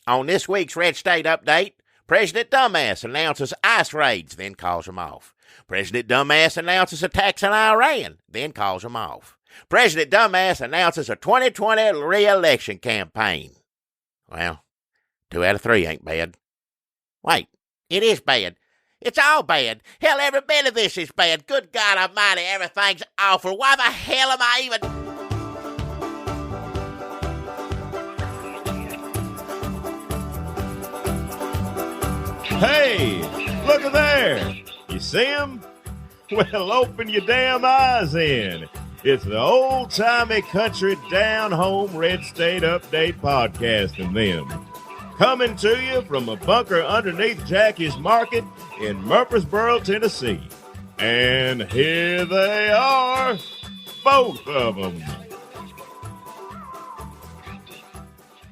On this week's Red State Update, President Dumbass announces ICE raids, then calls them off. President Dumbass announces attacks on Iran, then calls them off. President Dumbass announces a 2020 reelection campaign. Well, 2 out of 3 ain't bad. Wait, it is bad. It's all bad. Hell, every bit of this is bad. Good God Almighty, everything's awful. Why the hell am I even... Hey, look at there. You see him? Well, open your damn eyes in. It's the old-timey country down-home Red State Update podcast and them. Coming to you from a bunker underneath Jackie's Market in Murfreesboro, Tennessee. And here they are, both of them.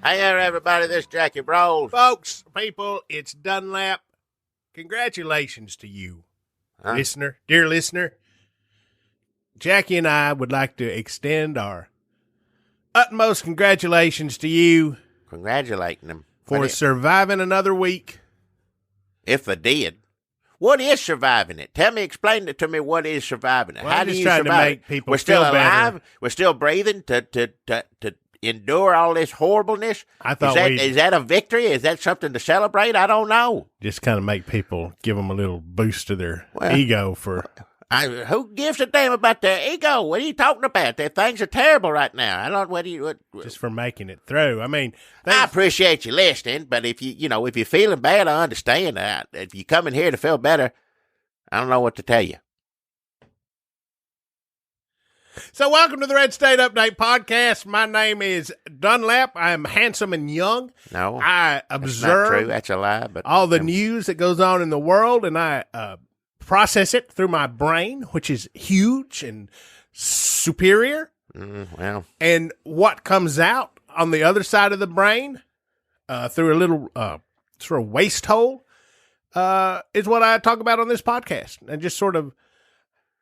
Hey there, everybody. This is Jackie Bros. Folks, people, it's Dunlap. Congratulations to you, listener, dear listener. Jackie and I would like to extend our utmost congratulations to you. Congratulating them. For surviving another week. If they did. What is surviving it? Explain it to me. What is surviving it? Well, How do you survive to make it? people We're still feel alive. better. We're still breathing to endure all this horribleness. I thought is that a victory? Is that something to celebrate? I don't know. Just kind of make people, give them a little boost to their ego for... who gives a damn about their ego? What are you talking about? Their things are terrible right now. I don't. Just for making it through. I mean, I appreciate you listening, but if if you're feeling bad, I understand that. If you come in here to feel better, I don't know what to tell you. So welcome to the Red State Update podcast. My name is Dunlap. I am handsome and young. No, I observe that's not true. That's a lie. But all the news that goes on in the world, and I process it through my brain, which is huge and superior. Well, and what comes out on the other side of the brain through a little sort of waste hole is what I talk about on this podcast, and just sort of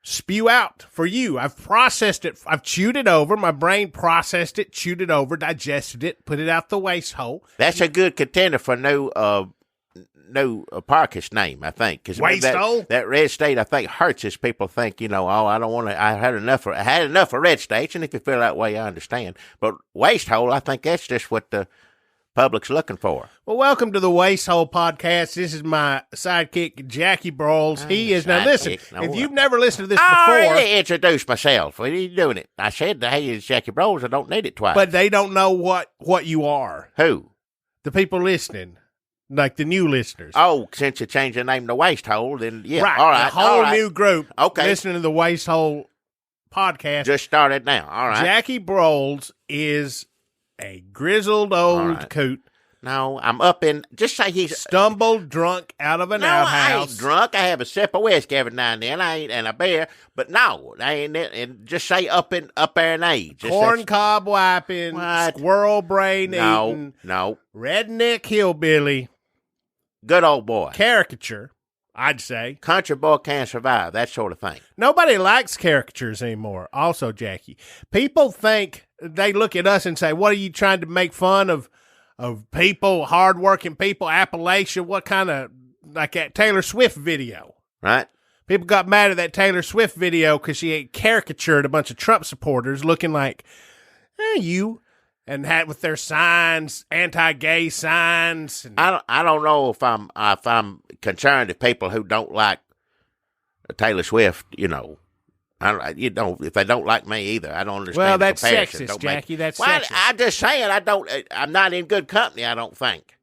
spew out for you. I've processed it. I've chewed it over. My brain processed it, chewed it over, digested it, put it out the waste hole. That's a good contender for no parkish name, I think. Cause waste hole? That Red State, I think, hurts as people think, I don't want to, I had enough of Red States, and if you feel that way, I understand. But waste hole, I think that's just what the public's looking for. Well, welcome to the Waste Hole Podcast. This is my sidekick, Jackie Brawls. He is, now listen, if you've never listened to this before. I already introduced myself. What are you doing it? I said, hey, it's Jackie Brawls. I don't need it twice. But they don't know what you are. Who? The people listening. Like the new listeners. Oh, since you changed the name to Waste Hole, then yeah. Right. All right. A whole new group. Okay. Listening to the Waste Hole Podcast. Just started now. All right. Jackie Brawls is a grizzled old coot. No, I'm up in, just say he's stumbled drunk out of an outhouse. I ain't drunk. I have a sip of whiskey every now and then. I ain't, and a beer, but no, I ain't, and just say up there in age. Corn cob wiping, squirrel brain eating. No. Redneck hillbilly. Good old boy. Caricature, I'd say. Country boy can't survive, that sort of thing. Nobody likes caricatures anymore. Also, Jackie, people think, they look at us and say, what are you trying to make fun of people, hardworking people, Appalachia? What kind of, like that Taylor Swift video? Right. People got mad at that Taylor Swift video because she caricatured a bunch of Trump supporters looking like you. And had with their signs, anti-gay signs. And I don't know if I'm concerned if people who don't like Taylor Swift, if they don't like me either, I don't understand. Well, that's comparison. sexist, Jackie. That's sexist. I'm just saying I'm not in good company. I don't think.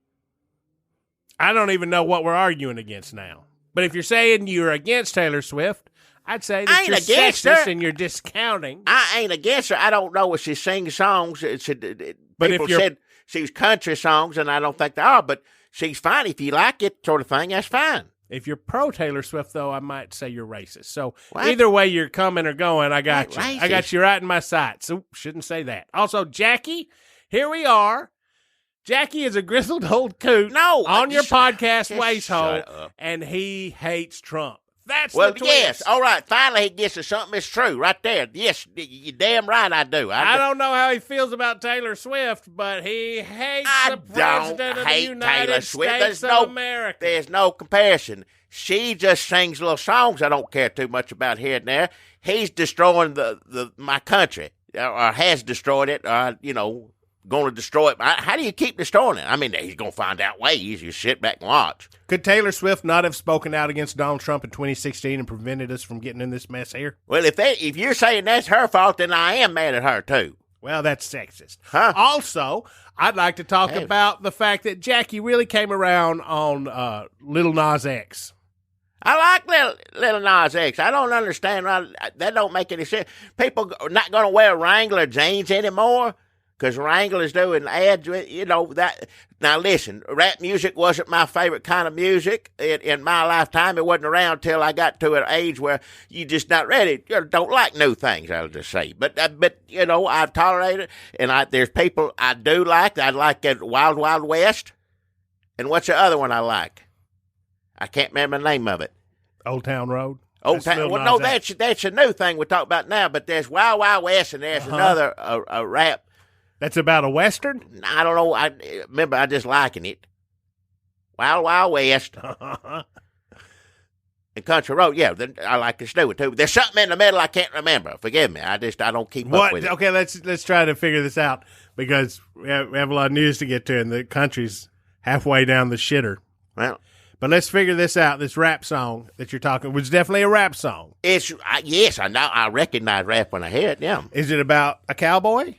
I don't even know what we're arguing against now. But if you're saying you're against Taylor Swift, I'd say that you're sexist and you're discounting. I ain't against her. I don't know if she sings songs. But people said she's country songs, and I don't think they are. But she's fine if you like it, sort of thing. That's fine. If you're pro Taylor Swift, though, I might say you're racist. So either way you're coming or going, I got you. Racist. I got you right in my sights. So shouldn't say that. Also, Jackie, here we are. Jackie is a grizzled old coot. No, on your podcast, Waste Hole, and he hates Trump. That's Well, the twist. yes. All right. Finally, he gets to something that's true right there. Yes, you're damn right I do. I don't know how he feels about Taylor Swift, but he hates the president of the United States of America. There's no comparison. She just sings little songs I don't care too much about here and there. He's destroying my country, or has destroyed it, or, going to destroy it. How do you keep destroying it? I mean, he's going to find out ways. You sit back and watch. Could Taylor Swift not have spoken out against Donald Trump in 2016 and prevented us from getting in this mess here? Well, if you're saying that's her fault, then I am mad at her, too. Well, that's sexist. Huh? Also, I'd like to talk about the fact that Jackie really came around on Lil Nas X. I like little Nas X. I don't understand. That don't make any sense. People are not going to wear Wrangler jeans anymore because Wrangler's doing ads with, that. Now, listen, rap music wasn't my favorite kind of music in my lifetime. It wasn't around till I got to an age where you just not ready. You don't like new things, I'll just say. But I've tolerated it. And there's people I do like. I like Wild Wild West. And what's the other one I like? I can't remember the name of it. Old Town Road. Old Town. Well, no, that's a new thing we talk about now. But there's Wild Wild West, and there's another a rap. That's about a Western? I don't know. I remember I just liking it. Wild Wild West. And Country Road. Yeah, I like this new one too. There's something in the middle I can't remember. Forgive me. I don't keep up with it. Okay, let's try to figure this out because we have a lot of news to get to, and the country's halfway down the shitter. Well. But let's figure this out. This rap song that you're talking was definitely a rap song. Yes, I know. I recognize rap when I hear it. Yeah. Is it about a cowboy?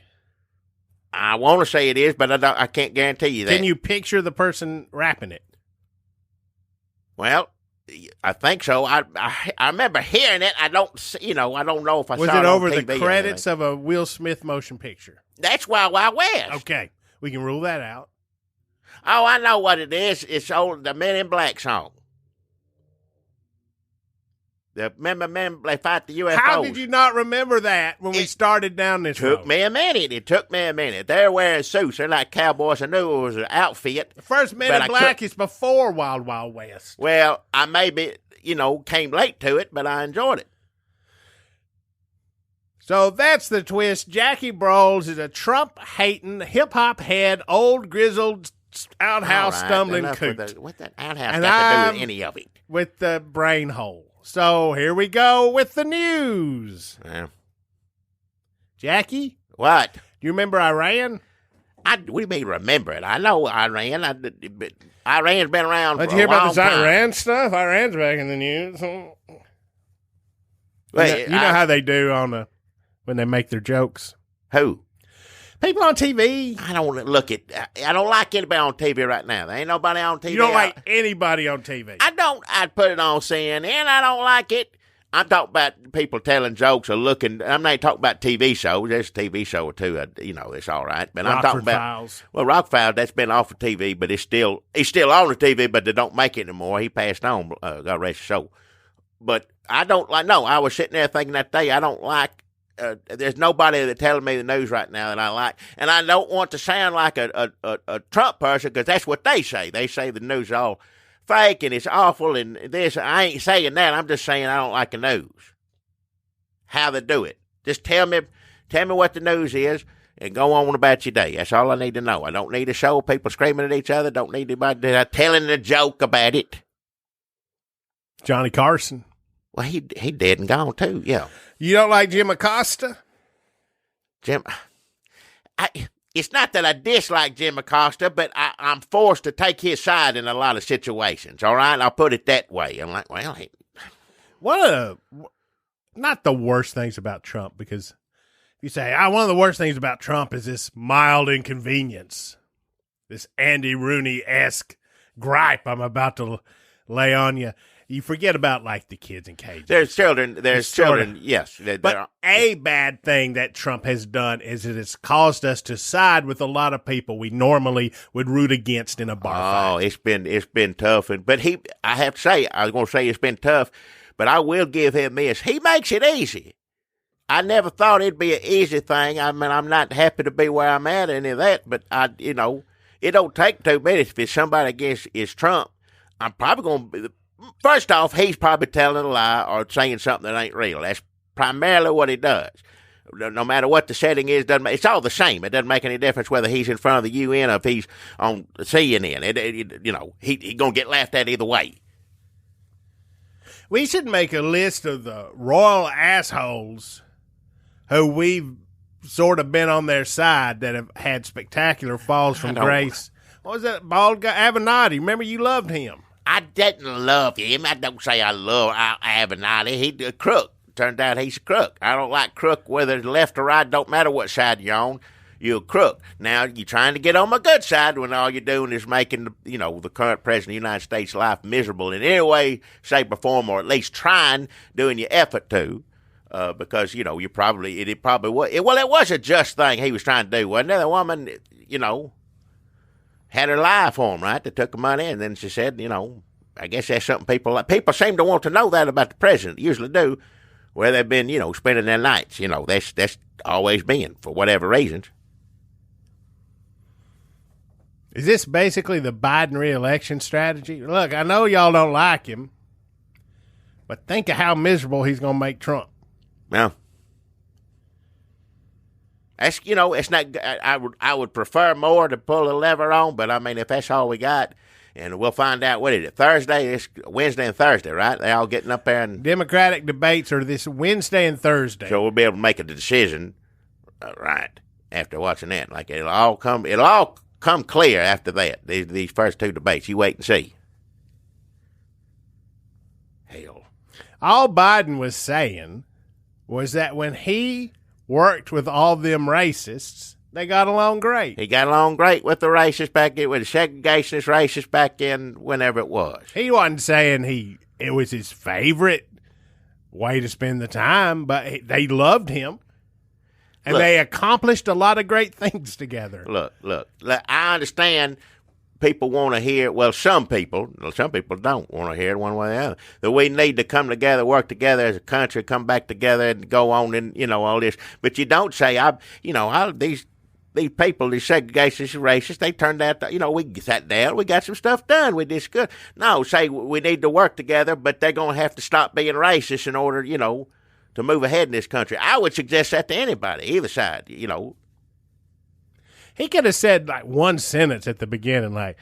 I want to say it is, but I can't guarantee you that. Can you picture the person rapping it? Well, I think so. I remember hearing it. I don't know if I was saw it it on over TV the credits of a Will Smith motion picture. That's Wild Wild West. Okay, we can rule that out. Oh, I know what it is. It's the Men in Black song. Remember they fight the UFOs. How did you not remember that when we started down this road? It took me a minute. They're wearing suits. They're like cowboys. I knew it was an outfit. The first Men in Black is before Wild Wild West. Well, I maybe, came late to it, but I enjoyed it. So that's the twist. Jackie Broles is a Trump-hating, hip-hop head, old, grizzled, outhouse stumbling coot. What that outhouse got to do with any of it? With the brain hole. So here we go with the news. Yeah. Jackie? What? Do you remember Iran? What do you mean remember it? I know Iran. Iran's been around for a long time. Did you hear about this Iran stuff? Iran's back in the news. Well, you know how they do when they make their jokes? Who? People on TV. I don't like anybody on TV right now. There ain't nobody on TV. You don't like anybody on TV? I'd put it on CNN. I don't like it. I'm talking about people telling jokes or looking. I'm not talking about TV shows. There's a TV show or two. It's all right. But I'm talking about Files. Well, Rock Files, that's been off of TV, but he's still on the TV, but they don't make it anymore. He passed on. God rest his soul. But I don't like. No, I was sitting there thinking that day. I don't like. There's nobody that's telling me the news right now that I like. And I don't want to sound like a Trump person because that's what they say. They say the news is all fake and it's awful and this. I ain't saying that. I'm just saying I don't like the news. How they do it. Just tell me what the news is and go on about your day. That's all I need to know. I don't need to show people screaming at each other. Don't need anybody telling a joke about it. Johnny Carson. Well, he dead and gone too, yeah. You don't like Jim Acosta? It's not that I dislike Jim Acosta, but I'm forced to take his side in a lot of situations, all right? I'll put it that way. I'm like, well, not the worst things about Trump, because you say, one of the worst things about Trump is this mild inconvenience, this Andy Rooney-esque gripe I'm about to lay on you. You forget about, like, the kids in cages. There's children, yes. But a bad thing that Trump has done is it has caused us to side with a lot of people we normally would root against in a bar fight. Oh, it's been tough. But I have to say, I was going to say it's been tough, but I will give him this. He makes it easy. I never thought it'd be an easy thing. I mean, I'm not happy to be where I'm at, any of that, but it don't take 2 minutes if it's somebody against Trump. I'm probably going to first off, he's probably telling a lie or saying something that ain't real. That's primarily what he does. No matter what the setting is, it's all the same. It doesn't make any difference whether he's in front of the UN or if he's on CNN. He's going to get laughed at either way. We should make a list of the royal assholes who we've sort of been on their side that have had spectacular falls from grace. What was that bald guy, Avenatti? Remember, you loved him. I didn't love him. I don't say I love Avenatti. He's a crook. Turned out he's a crook. I don't like crook, whether it's left or right. Don't matter what side you're on. You're a crook. Now, you're trying to get on my good side when all you're doing is making, the current president of the United States' life miserable in any way, shape, or form, or at least doing your effort to. Because, it was a just thing he was trying to do, wasn't it? The woman, had her lie for him, right? They took the money, and then she said, I guess that's something people seem to want to know that about the president. They usually do, where they've been, spending their nights. That's always been, for whatever reasons. Is this basically the Biden reelection strategy? Look, I know y'all don't like him, but think of how miserable he's going to make Trump. Yeah. That's, it's not, I would prefer more to pull the lever on, but I mean, if that's all we got, and we'll find out, what is it, Thursday? It's Wednesday and Thursday, right? They all getting up there and... Democratic debates are this Wednesday and Thursday. So we'll be able to make a decision, right, after watching that. Like, it'll all come clear after that, these first two debates. You wait and see. Hell. All Biden was saying was that when he worked with all them racists, they got along great. He got along great with the racists back in, with the segregationist racists back in whenever it was. He wasn't saying it was his favorite way to spend the time, but they loved him. And they accomplished a lot of great things together. Look, I understand people want to hear, some people don't want to hear it one way or the other, that we need to come together, work together as a country, come back together and go on and, all this. But you don't say, these people, these segregationists and racists, they turned out, we sat down, we got some stuff done, we did good. No, say we need to work together, but they're going to have to stop being racist in order, to move ahead in this country. I would suggest that to anybody, either side, He could have said like one sentence at the beginning, like,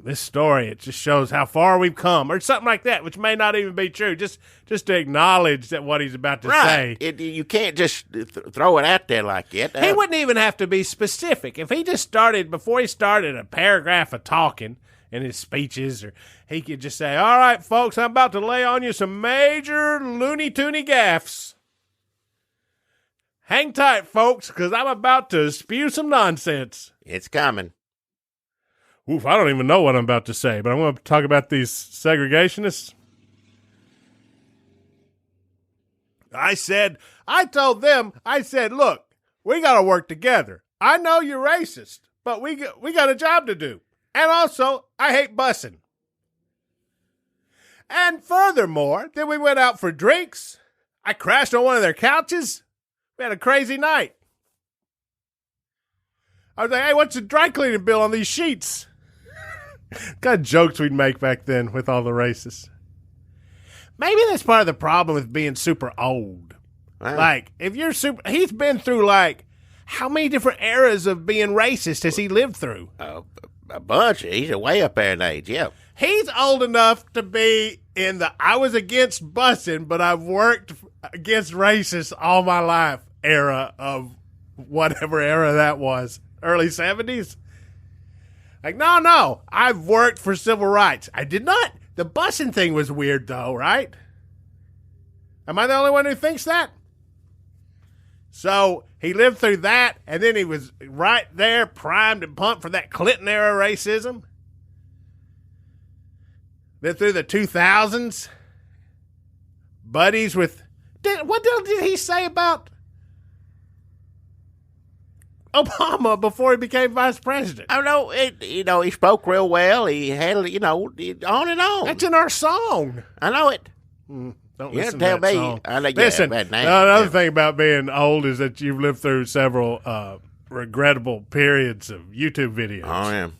this story, it just shows how far we've come, or something like that, which may not even be true. Just to acknowledge that what he's about to say. You can't just throw it out there like that. He wouldn't even have to be specific. If he just before he started a paragraph of talking in his speeches, or he could just say, all right, folks, I'm about to lay on you some major loony-toony gaffes. Hang tight, folks, because I'm about to spew some nonsense. It's coming. Oof, I don't even know what I'm about to say, but I'm going to talk about these segregationists. I told them, look, we got to work together. I know you're racist, but we got a job to do. And also, I hate bussing. And furthermore, then we went out for drinks. I crashed on one of their couches. We had a crazy night. I was like, hey, what's the dry cleaning bill on these sheets? Kind of jokes we'd make back then with all the racists. Maybe that's part of the problem with being super old. Wow. Like, if you're he's been through, like, how many different eras of being racist has he lived through? A bunch. He's way up there in age, yeah. He's old enough to be in I was against busing, but I've worked against racists all my life era of whatever era that was. Early 70s? Like, no, I've worked for civil rights. I did not. The busing thing was weird, though, right? Am I the only one who thinks that? So he lived through that, and then he was right there, primed and pumped for that Clinton-era racism. Then through the 2000s, buddies with... What did he say about Obama before he became vice president? I know, he spoke real well. He had, on and on. That's in our song. I know it. Don't You listen tell to that me. song. I think Listen, bad name. another thing about being old is that you've lived through several regrettable periods of YouTube videos. Oh, yeah.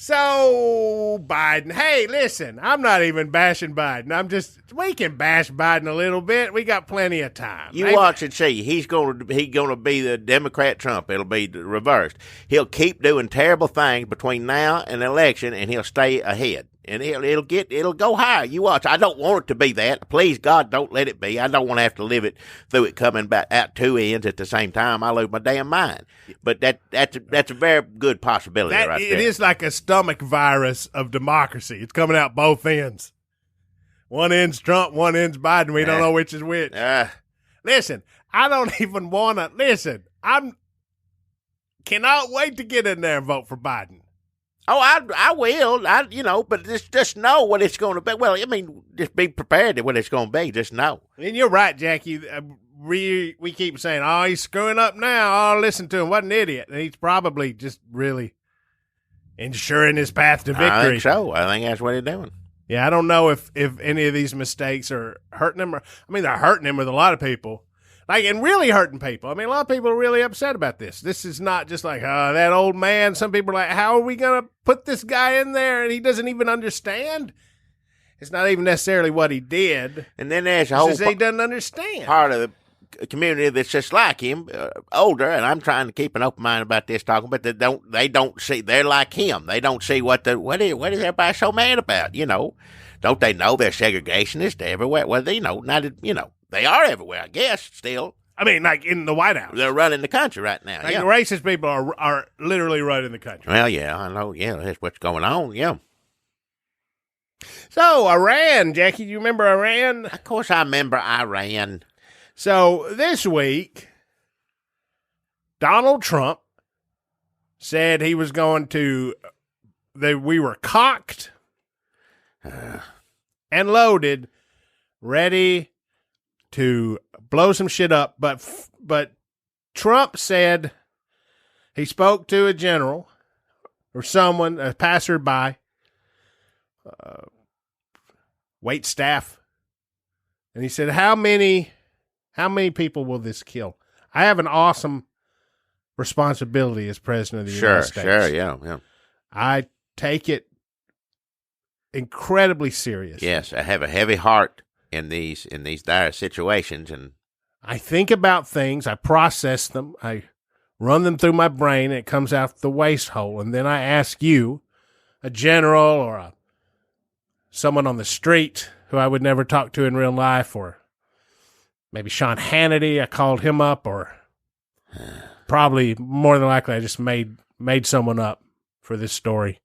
So, Biden, hey, listen, I'm not even bashing Biden. We can bash Biden a little bit. We got plenty of time. You watch and see. He's going to be the Democrat Trump. It'll be reversed. He'll keep doing terrible things between now and the election, and he'll stay ahead. And it'll go higher. You watch. I don't want it to be that. Please, God, don't let it be. I don't want to have to live it through it coming back out two ends at the same time. I lose my damn mind. But that's a very good possibility right there. It is like a stomach virus of democracy. It's coming out both ends. One end's Trump, one end's Biden. We don't know which is which. Listen, I don't even want to. Listen, cannot wait to get in there and vote for Biden. Oh, I will. But just know what it's going to be. Well, I mean, just be prepared to what it's going to be. Just know. And you're right, Jackie. We keep saying, "Oh, he's screwing up now." Oh, listen to him. What an idiot! And he's probably just really ensuring his path to victory. I think so. I think that's what he's doing. Yeah, I don't know if any of these mistakes are hurting him. They're hurting him with a lot of people. And really hurting people. A lot of people are really upset about this. This is not just like, that old man. Some people are like, how are we going to put this guy in there and he doesn't even understand? It's not even necessarily what he did. And then there's a whole he doesn't understand. Part of the community that's just like him, older, and I'm trying to keep an open mind about this talking, but they don't see, they're like him. They don't see what is everybody so mad about, Don't they know they're segregationists everywhere? Well, they are everywhere, I guess, still. Like in the White House. They're running the country right now. The racist people are literally running the country. Well, yeah, I know. Yeah, that's what's going on. Yeah. So, Iran, Jackie, do you remember Iran? Of course I remember Iran. So, this week, Donald Trump said he was going to, that we were cocked and loaded, ready to blow some shit up, but Trump said he spoke to a general or someone, a passerby, wait staff, and he said, "How many people will this kill? I have an awesome responsibility as president of the United States. Sure, yeah. I take it incredibly serious. Yes, I have a heavy heart in these dire situations, and I think about things, I process them, I run them through my brain, and it comes out the waste hole, and then I ask you, a general or someone on the street who I would never talk to in real life, or maybe Sean Hannity, I called him up, or probably more than likely I just made someone up for this story,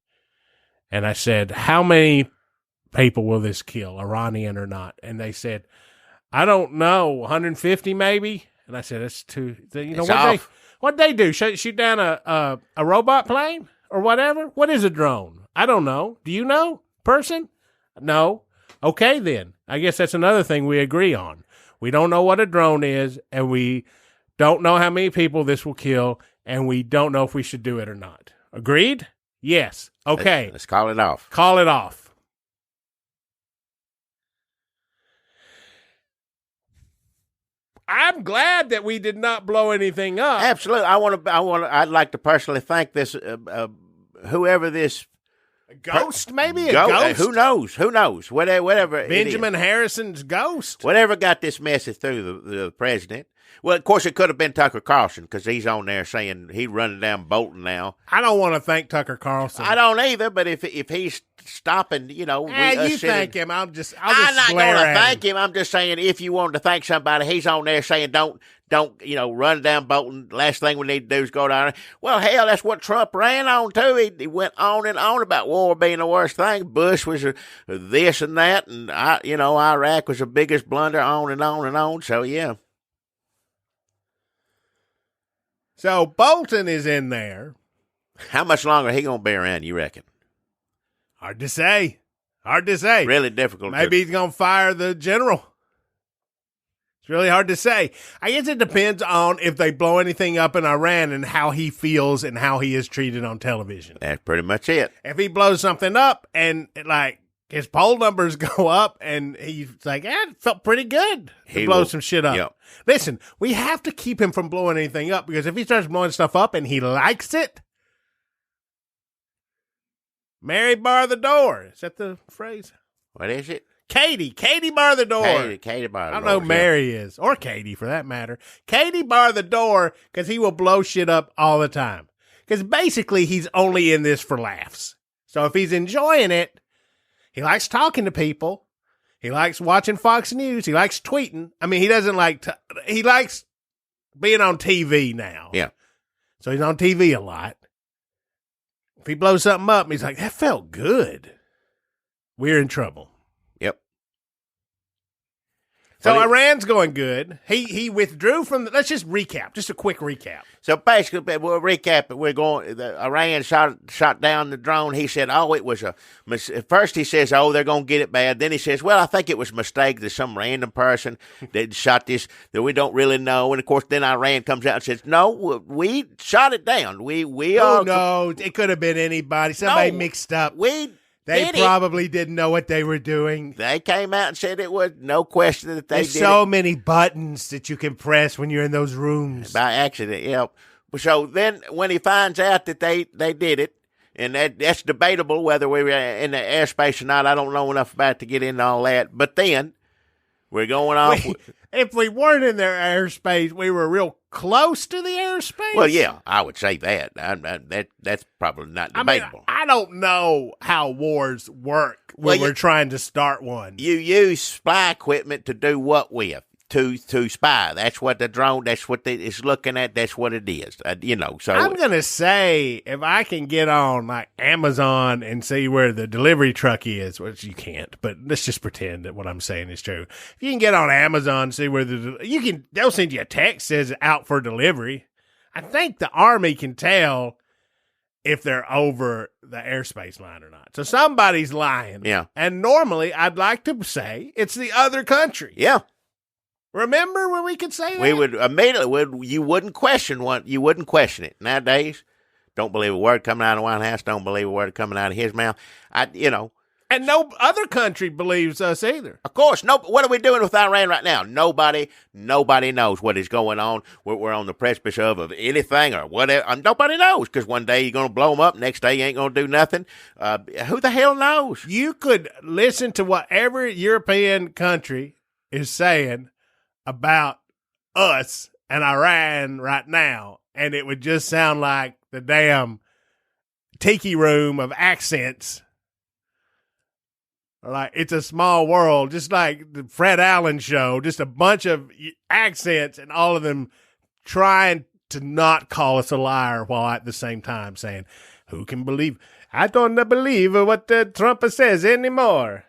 and I said, how many people will this kill, Iranian or not? And they said, I don't know, 150 maybe. And I said, that's too. What'd they do? Shoot down a robot plane or whatever? What is a drone? I don't know. Do you know, person? No. Okay, then. I guess that's another thing we agree on. We don't know what a drone is, and we don't know how many people this will kill, and we don't know if we should do it or not. Agreed? Yes. Okay. Let's call it off. Call it off. I'm glad that we did not blow anything up. Absolutely. I'd like to personally thank this, whoever this. A ghost, maybe? A ghost? Who knows? Whatever. Benjamin Harrison's ghost? Whatever got this message through the president. Well, of course, it could have been Tucker Carlson, because he's on there saying he's running down Bolton now. I don't want to thank Tucker Carlson. I don't either, but if he's stopping, you thank him. I'm not going to thank him. I'm just saying, if you wanted to thank somebody, he's on there saying don't run down Bolton. Last thing we need to do is go down there. Well, hell, that's what Trump ran on too. He went on and on about war being the worst thing. Bush was this and that, and Iraq was the biggest blunder. On and on and on. So yeah. So Bolton is in there. How much longer he gonna be around, you reckon? Hard to say. Really difficult. Maybe he's gonna fire the general. It's really hard to say. I guess it depends on if they blow anything up in Iran and how he feels and how he is treated on television. That's pretty much it. If he blows something up and his poll numbers go up and he's like, it felt pretty good to blow some shit up. Yep. Listen, we have to keep him from blowing anything up, because if he starts blowing stuff up and he likes it, Mary bar the door. Is that the phrase? What is it? Katie bar the door. Katie bar the door. I don't know who Mary is, or Katie for that matter. Katie bar the door because he will blow shit up all the time. Because basically he's only in this for laughs. So if he's enjoying it, he likes talking to people. He likes watching Fox News. He likes tweeting. I mean, he doesn't like he likes being on TV now. Yeah. So he's on TV a lot. If he blows something up, he's like, that felt good. We're in trouble. Yep. So Iran's going good. He withdrew from let's just recap. Just a quick recap. So basically, we'll recap it. Iran shot down the drone. He said, it was at first he says, they're going to get it bad. Then he says, well, I think it was a mistake. There's some random person that shot this that we don't really know. And of course, then Iran comes out and says, no, we shot it down. No, it could have been anybody. Somebody mixed up. They probably didn't know what they were doing. They came out and said it was no question that they did. There's so many buttons that you can press when you're in those rooms. By accident, yeah. So then when he finds out that they did it, and that's debatable whether we were in the airspace or not. I don't know enough about it to get into all that. But then we're going off. If we weren't in their airspace, we were real close to the airspace. Well, yeah, I would say that. That's probably not debatable. I don't know how wars work when we're trying to start one. You use spy equipment to do what with? To spy. That's what the drone, that's what it's looking at. That's what it is. So I'm going to say if I can get on like Amazon and see where the delivery truck is, which you can't, but let's just pretend that what I'm saying is true. If you can get on Amazon and see where they'll send you a text says out for delivery. I think the Army can tell if they're over the airspace line or not. So somebody's lying. Yeah. And normally I'd like to say it's the other country. Yeah. Remember when we could say that? We would immediately, you wouldn't question you wouldn't question it. Nowadays, don't believe a word coming out of the White House, don't believe a word coming out of his mouth. And no other country believes us either. Of course, no. What are we doing with Iran right now? Nobody knows what is going on. We're on the precipice of anything or whatever. Nobody knows because one day you're going to blow them up, next day you ain't going to do nothing. Who the hell knows? You could listen to whatever European country is saying about us and Iran right now, and it would just sound like the damn tiki room of accents. Like It's a Small World, just like the Fred Allen show, just a bunch of accents and all of them trying to not call us a liar while at the same time saying, who can believe? I don't believe what Trump says anymore.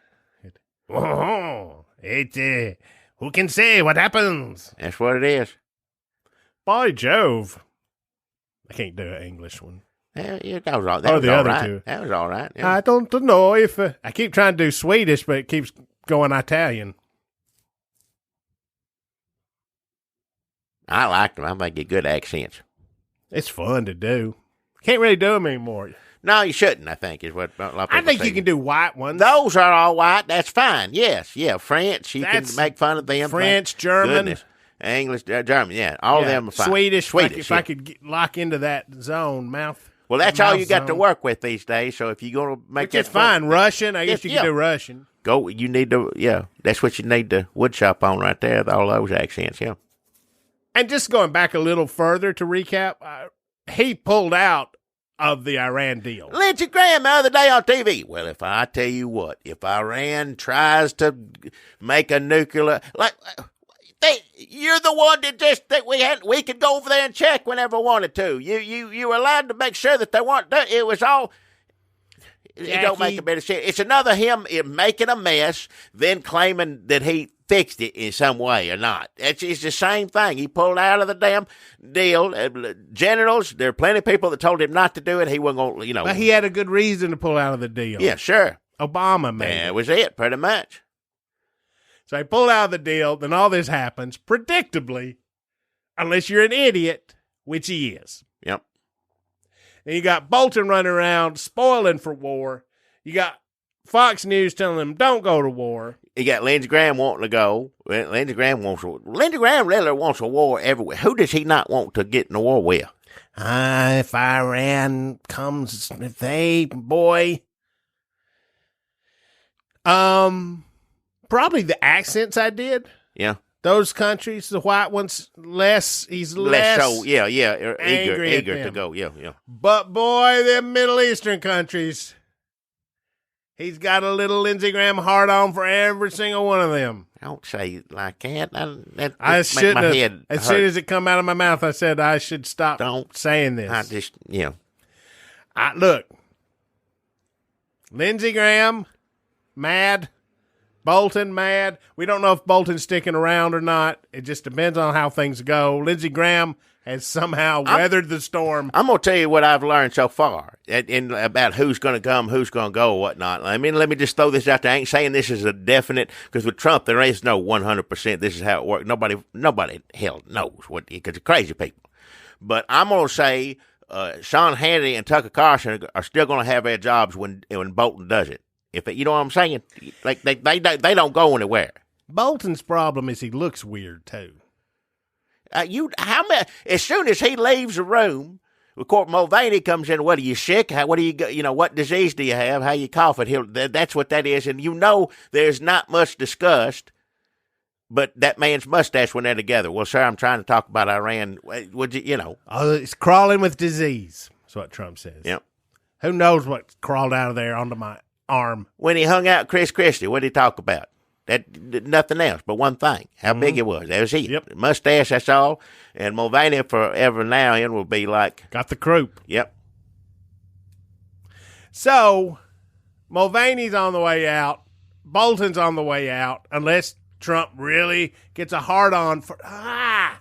Who can say what happens? That's what it is. By Jove. I can't do an English one. That was all right. Two. That was all right. Yeah. I don't know if... I keep trying to do Swedish, but it keeps going Italian. I like them. I think they're good accents. It's fun to do. Can't really do them anymore. No, you shouldn't, I think, is what a lot of people I think say. you can do white ones. Those are all white. That's fine. Yes. Yeah. French, you can make fun of them. French, German. Goodness. English, German, yeah. All of them are fine. Swedish. If I could lock into that zone, mouth. Well, that's all you got to work with these days, so if you're going to make that fine. Russian, I guess you can do Russian. You need to, that's what you need to woodshop on right there, all those accents, yeah. And just going back a little further to recap, he pulled out of the Iran deal. Lindsey Graham the other day on TV. Well, if I tell you what, if Iran tries to make a nuclear, you're the one that we could go over there and check whenever we wanted to. You were allowed to make sure that they weren't done. It was all. It don't make a bit of sense. It's another him making a mess, then claiming that he fixed it in some way or not. It's the same thing. He pulled out of the damn deal. Generals, there are plenty of people that told him not to do it. He wasn't going to, But he had a good reason to pull out of the deal. Yeah, sure. Obama made That was it, pretty much. So he pulled out of the deal, then all this happens, predictably, unless you're an idiot, which he is. Yep. And you got Bolton running around spoiling for war. You got Fox News telling them don't go to war. You got Lindsey Graham wanting to go. Lindsey Graham really wants a war everywhere. Who does he not want to get in a war with? If Iran comes, boy, Probably the accents I did. Yeah. Those countries, the white ones, he's less so, yeah, angry at eager to them. go, yeah. But boy, them Middle Eastern countries, he's got a little Lindsey Graham hard on for every single one of them. Don't say it like that. I just make my shouldn't head have. As hurt. soon as it come out of my mouth, I said I should stop saying this. I just, Look, Lindsey Graham, mad. Bolton, mad. We don't know if Bolton's sticking around or not. It just depends on how things go. Lindsey Graham has somehow weathered the storm. I'm going to tell you what I've learned so far about who's going to come, who's going to go, whatnot. I mean, let me just throw this out there. I ain't saying this is a definite, because with Trump, there is no 100%. This is how it works. Nobody hell knows what, because they're crazy people. But I'm going to say Sean Hannity and Tucker Carlson are still going to have their jobs when Bolton does it. You know what I'm saying? Like they don't go anywhere. Bolton's problem is he looks weird too. As soon as he leaves the room, of course, Mulvaney comes in. What, are you sick? What do you what disease do you have? How you coughing? That's what that is. And there's not much discussed, but that man's mustache when they're together. Well, sir, I'm trying to talk about Iran. Would you? Oh, it's crawling with disease. That's what Trump says. Yep. Who knows what crawled out of there onto my arm? When he hung out with Chris Christie, what did he talk about? Nothing else but one thing, how big it was. That was it. Yep. Mustache, that's all. And Mulvaney forever now in will be like... Got the croup. Yep. So, Mulvaney's on the way out. Bolton's on the way out, unless Trump really gets a hard-on for...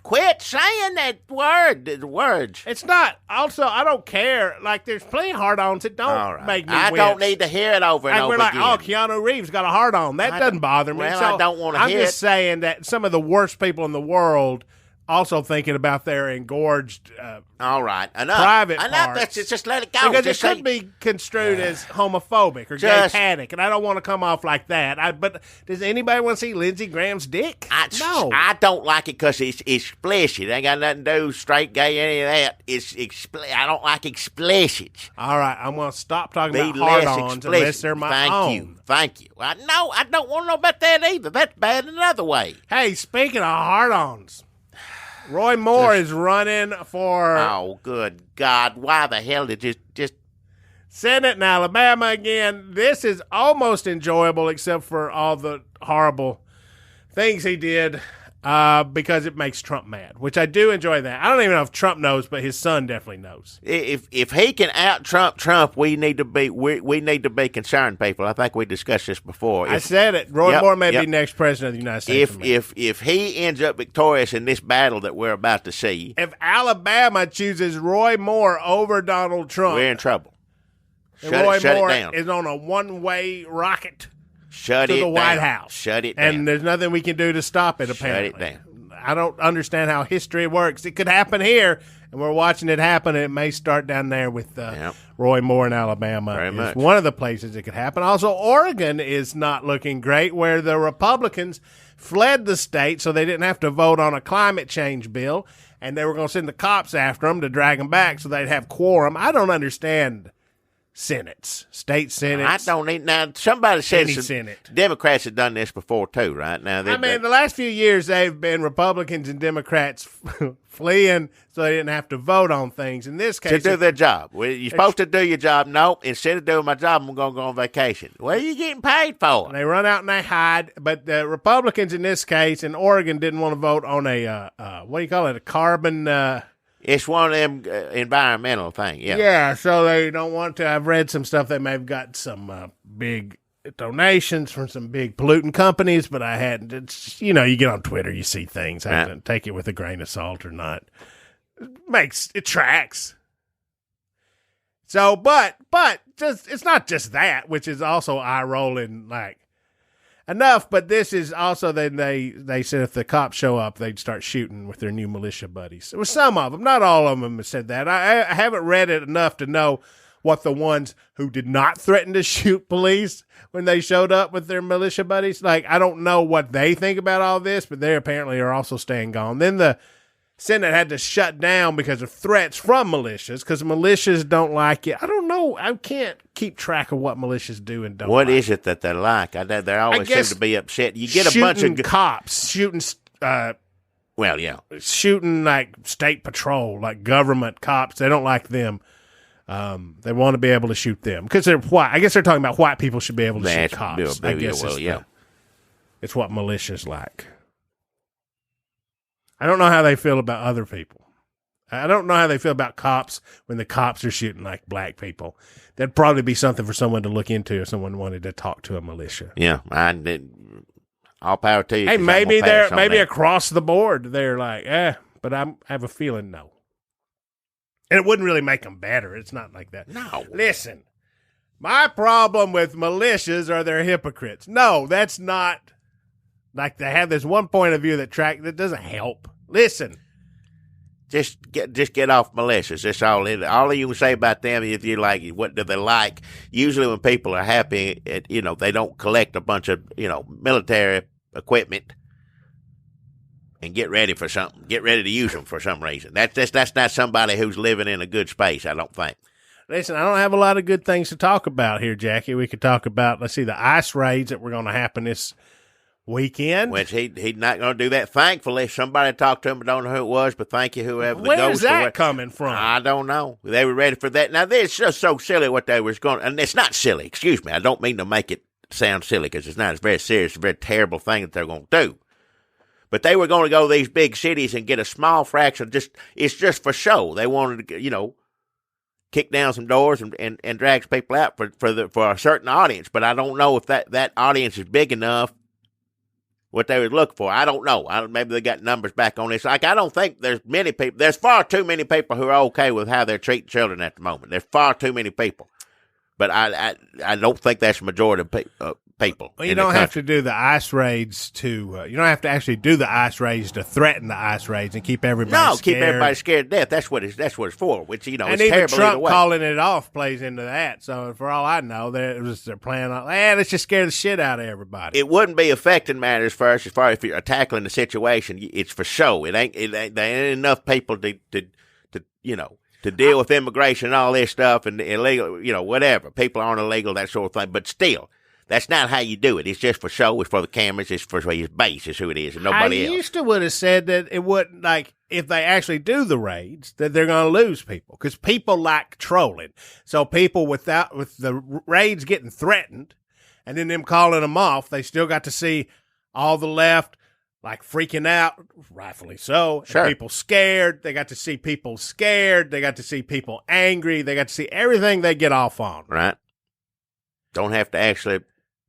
Quit saying that words. It's not. Also, I don't care. Like, there's plenty of hard-ons that don't make me I wince. don't need to hear it over and over we're like, again. oh, Keanu Reeves got a hard-on. That doesn't bother me. Well, So I don't want to hear I'm just saying that some of the worst people in the world also thinking about their engorged all right, enough. private enough. parts. That's just let it go. Because just it could be construed as homophobic or gay panic, and I don't want to come off like that. But does anybody want to see Lindsey Graham's dick? No. I don't like it because it's explicit. It ain't got nothing to do with straight, gay, any of that. I don't like explicit. All right, I'm going to stop talking Be about less hard-ons explicit. unless they're my own. Thank you. No, I don't want to know about that either. That's bad another way. Hey, speaking of hard-ons, Roy Moore is running for... Oh, good God. Why the hell did you just... Senate in Alabama again. This is almost enjoyable except for all the horrible things he did because it makes Trump mad, which I do enjoy that. I don't even know if Trump knows, but his son definitely knows. If he can out Trump, we need to be concerned people. I think we discussed this before. I said it. Roy Moore may be next president of the United States. If he ends up victorious in this battle that we're about to see, if Alabama chooses Roy Moore over Donald Trump, we're in trouble. Roy Moore it down. is on a one-way rocket to the White House. Shut it down. And there's nothing we can do to stop it, apparently. Shut it down. I don't understand how history works. It could happen here, and we're watching it happen, and it may start down there with Roy Moore in Alabama. Very much. One of the places it could happen. Also, Oregon is not looking great, where the Republicans fled the state so they didn't have to vote on a climate change bill, and they were going to send the cops after them to drag them back so they'd have quorum. I don't understand state senates. I don't need now. Somebody said Senate. Democrats have done this before too, right? Now, the last few years they've been Republicans and Democrats fleeing so they didn't have to vote on things. In this case, to do their job. You're supposed to do your job. Nope. Instead of doing my job, I'm going to go on vacation. What are you getting paid for? They run out and they hide. But the Republicans in this case in Oregon didn't want to vote on a what do you call it? A carbon. It's one of them environmental things, yeah. Yeah, so they don't want to. I've read some stuff. They may have got some big donations from some big polluting companies, but I hadn't. It's, you get on Twitter, you see things. I have to take it with a grain of salt or not. It tracks. So, but it's not just that, which is also eye-rolling, like, enough, but this is also, then they said if the cops show up, they'd start shooting with their new militia buddies. There were some of them, not all of them have said that. I haven't read it enough to know what the ones who did not threaten to shoot police when they showed up with their militia buddies, like, I don't know what they think about all this, but they apparently are also staying gone. Then the Senate had to shut down because of threats from militias, because militias don't like it. I don't know. I can't keep track of what militias do and don't What like. is it that they like? They always seem to be upset. You get a bunch of cops, shooting like state patrol, like government cops. They don't like them. They want to be able to shoot them because they're white. I guess they're talking about white people should be able to shoot cops. I guess it's what militias like. I don't know how they feel about other people. I don't know how they feel about cops when the cops are shooting like black people. That'd probably be something for someone to look into if someone wanted to talk to a militia. Yeah, all power to you. Hey, maybe across the board they're like, but I have a feeling no. And it wouldn't really make them better. It's not like that. No. Listen, my problem with militias are they're hypocrites. No, that's not. Like they have this one point of view that doesn't help. Listen. Just get off militias. That's all. All you can say about them, if you like, what do they like? Usually, when people are happy, they don't collect a bunch of military equipment and get ready for something. Get ready to use them for some reason. That's not somebody who's living in a good space. I don't think. Listen, I don't have a lot of good things to talk about here, Jackie. We could talk about the ice raids that were going to happen this weekend. Which he's not going to do that. Thankfully, somebody talked to him. I don't know who it was, but thank you, whoever. Where's that coming from? I don't know. They were ready for that. Now, it's just so silly what they was going. And it's not silly. Excuse me. I don't mean to make it sound silly because it's not. It's very serious. It's a very terrible thing that they're going to do. But they were going to go to these big cities and get a small fraction. It's just for show. They wanted to, kick down some doors and drag people out for a certain audience. But I don't know if that audience is big enough. What they would look for, I don't know. Maybe they got numbers back on this. I don't think there's many people. There's far too many people who are okay with how they're treating children at the moment. There's far too many people, but I don't think that's the majority of people. Well, you don't have to do the ice raids you don't have to actually do the ice raids to threaten the ice raids and keep everybody scared. Keep everybody scared to death. That's what it's for. Which and it's even terrible Trump either way. calling it off plays into that. So for all I know, they're planning on. Let's just scare the shit out of everybody. It wouldn't be affecting matters first as far as if you're tackling the situation. It's for show. There ain't enough people to deal with immigration and all this stuff and illegal, whatever. People aren't illegal, that sort of thing. But still. That's not how you do it. It's just for show. It's for the cameras. It's for his base. Is who it is, and nobody else. I used to would have said that it wouldn't, if they actually do the raids, that they're going to lose people because people like trolling. So people with the raids getting threatened, and then them calling them off, they still got to see all the left freaking out, rightfully so. Sure. And people scared. They got to see people scared. They got to see people angry. They got to see everything they get off on. Right. Don't have to actually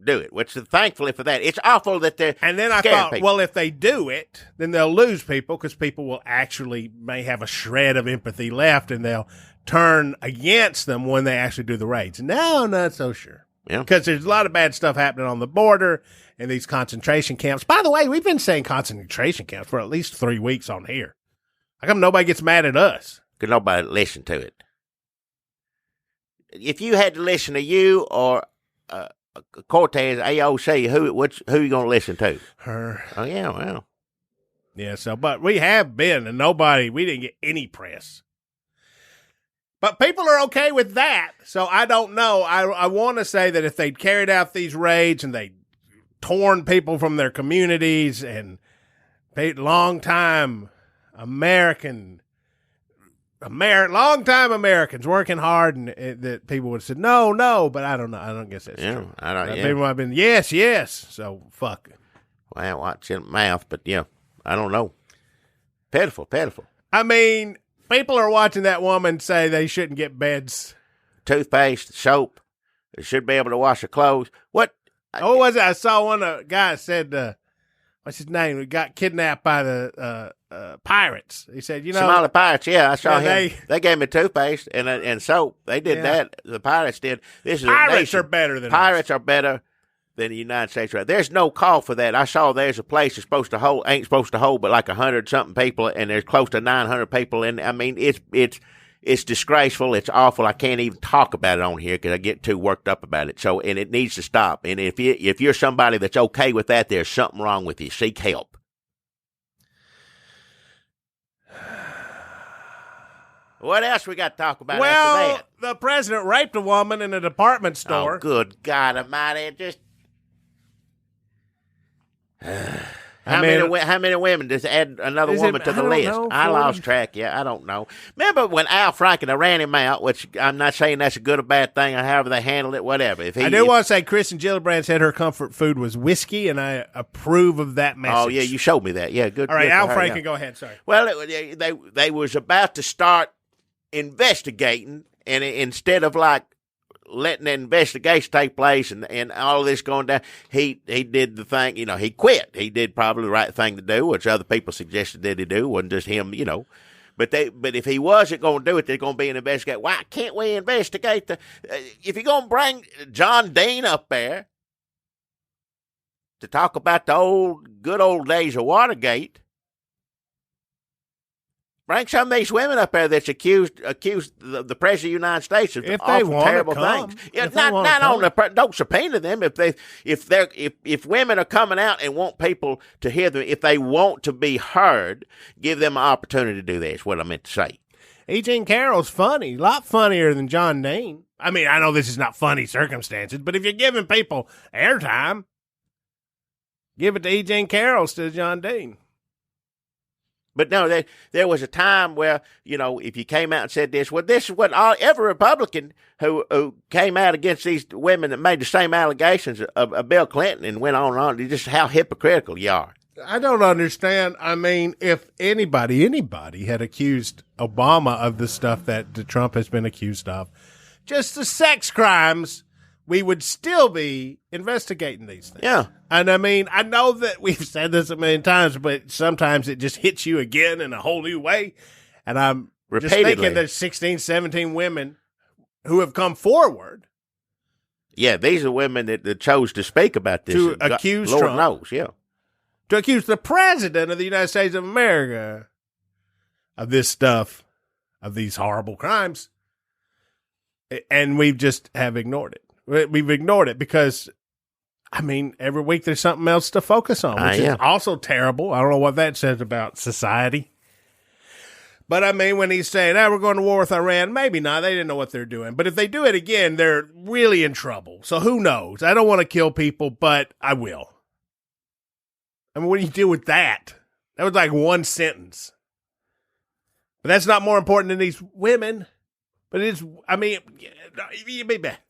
do it, which thankfully for that. It's awful that they're And then I thought, people. Well, if they do it, then they'll lose people because people will may have a shred of empathy left and they'll turn against them when they actually do the raids. No, not so sure. Yeah. Because there's a lot of bad stuff happening on the border and these concentration camps. By the way, we've been saying concentration camps for at least 3 weeks on here. How come nobody gets mad at us? Because nobody listen to it. If you had to listen to you or Cortez, AOC, who you going to listen to? Her. Oh, yeah, well. Yeah, but we have been, and we didn't get any press. But people are okay with that, so I don't know. I want to say that if they'd carried out these raids and they'd torn people from their communities and long-time Americans working hard, and that people would have said, no, but I don't know. I don't guess that's true. I don't, People have been, yes, so fuck. Well, watch your mouth, but yeah, I don't know. Pitiful. I mean, people are watching that woman say they shouldn't get beds. Toothpaste, soap, they should be able to wash their clothes. What? What was it? I saw one guy said, what's his name? He got kidnapped by the pirates. He said, Somali pirates, yeah, I saw him. They gave me toothpaste and soap. They did that. The pirates did. This is pirates are better than Pirates are better than the United States. Right? There's no call for that. I saw there's a place that's ain't supposed to hold but 100-something people, and there's close to 900 people. And I mean, it's disgraceful. It's awful. I can't even talk about it on here because I get too worked up about it. So, and it needs to stop. And if you're somebody that's okay with that, there's something wrong with you. Seek help. What else we got to talk about after Well, that? the president raped a woman in a department Oh, store. good God Almighty! Just how mean, many women? Just add another is woman it- to I the don't list. know, I 40? lost track. Yeah, I don't know. Remember when Al Franken ran him out? Which I'm not saying that's a good or bad thing, or however they handled it, whatever. I do want to say Kristen Gillibrand said her comfort food was whiskey, and I approve of that message. Oh yeah, you showed me that. Yeah, good. All right, good Al for her, Franken, yeah. go ahead. Sorry. Well, they was about to start investigating, and instead of like letting the investigation take place and all of this going down, he did the thing. He quit. He did probably the right thing to do, which other people suggested that he do. It wasn't just him. But if he wasn't going to do it, there's going to be an investigation. Why can't we investigate if you're going to bring John Dean up there to talk about the good old days of Watergate? Bring some of these women up there that's accused the president of the United States of If they awful, wanna terrible come. things. Yeah, If they wanna not come. on the don't subpoena them if women are coming out and want people to hear them, if they want to be heard, give them an opportunity to do that. Is what I meant to say. E. Jean Carroll's funny, a lot funnier than John Dean. I mean, I know this is not funny circumstances, but if you're giving people airtime, give it to E. Jean Carroll instead of John Dean. But no, there was a time where, if you came out and said this, well, this is what every Republican who came out against these women that made the same allegations of Bill Clinton and went on and on, just how hypocritical you are. I don't understand. I mean, if anybody had accused Obama of the stuff that Trump has been accused of, just the sex crimes, we would still be investigating these things. Yeah. And I mean, I know that we've said this a million times, but sometimes it just hits you again in a whole new way. And I'm just thinking there's 16, 17 women who have come forward. Yeah, these are women that chose to speak about this. To accuse Lord Trump. knows, yeah. To accuse the president of the United States of America of this stuff, of these horrible crimes. And we just have ignored it. We've ignored it because, I mean, every week there's something else to focus on, which is also terrible. I don't know what that says about society. But, I mean, when he's saying, we're going to war with Iran, maybe not. They didn't know what they're doing. But if they do it again, they're really in trouble. So who knows? I don't want to kill people, but I will. I mean, what do you do with that? That was like one sentence. But that's not more important than these women. But it's, I mean,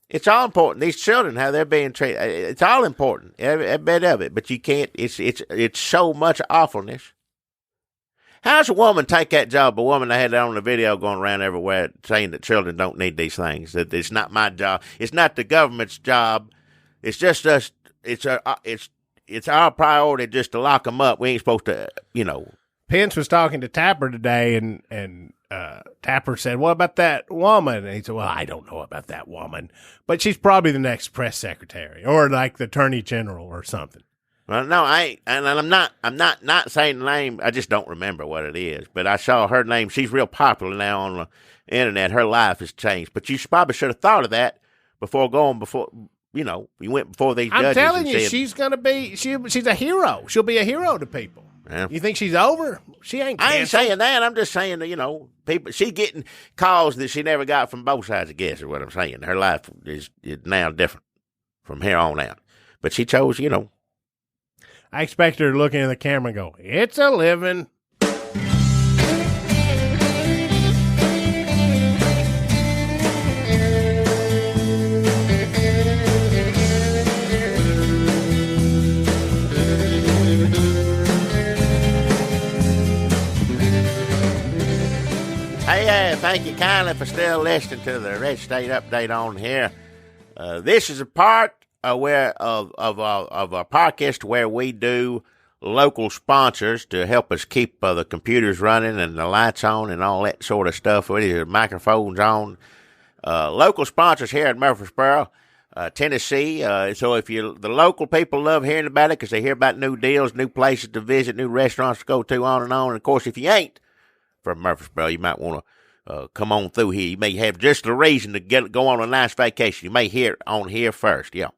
it's all important. These children, how they're being treated, it's all important, every bit of it. But you can't. It's so much awfulness. How's a woman take that job? A woman that had that on the video going around everywhere saying that children don't need these things. That it's not my job. It's not the government's job. It's just us. It's our priority just to lock them up. We ain't supposed to, Pence was talking to Tapper today, and Tapper said, "What about that woman?" And he said, "Well, I don't know about that woman, but she's probably the next press secretary or like the attorney general or something." Well, no, I ain't, and I'm not saying the name. I just don't remember what it is. But I saw her name. She's real popular now on the internet. Her life has changed. But you probably should have thought of that before going before. You went before these judges. I'm telling you, said, she's gonna be. She's a hero. She'll be a hero to people. Yeah. You think she's over? She ain't. I ain't canceled. saying that. I'm just saying that, people. She getting calls that she never got from both sides. I guess is what I'm saying. Her life is now different from here on out. But she chose, I expect her to look into the camera and go, "It's a living." Hey, thank you kindly for still listening to the Red State Update on here. This is a part of our podcast where we do local sponsors to help us keep the computers running and the lights on and all that sort of stuff. With the microphones on. Local sponsors here in Murfreesboro, Tennessee. So if the local people love hearing about it because they hear about new deals, new places to visit, new restaurants to go to, on and on. And of course, if you ain't from Murfreesboro, you might want to come on through here. You may have just a reason to go on a nice vacation. You may hear it on here first, yeah.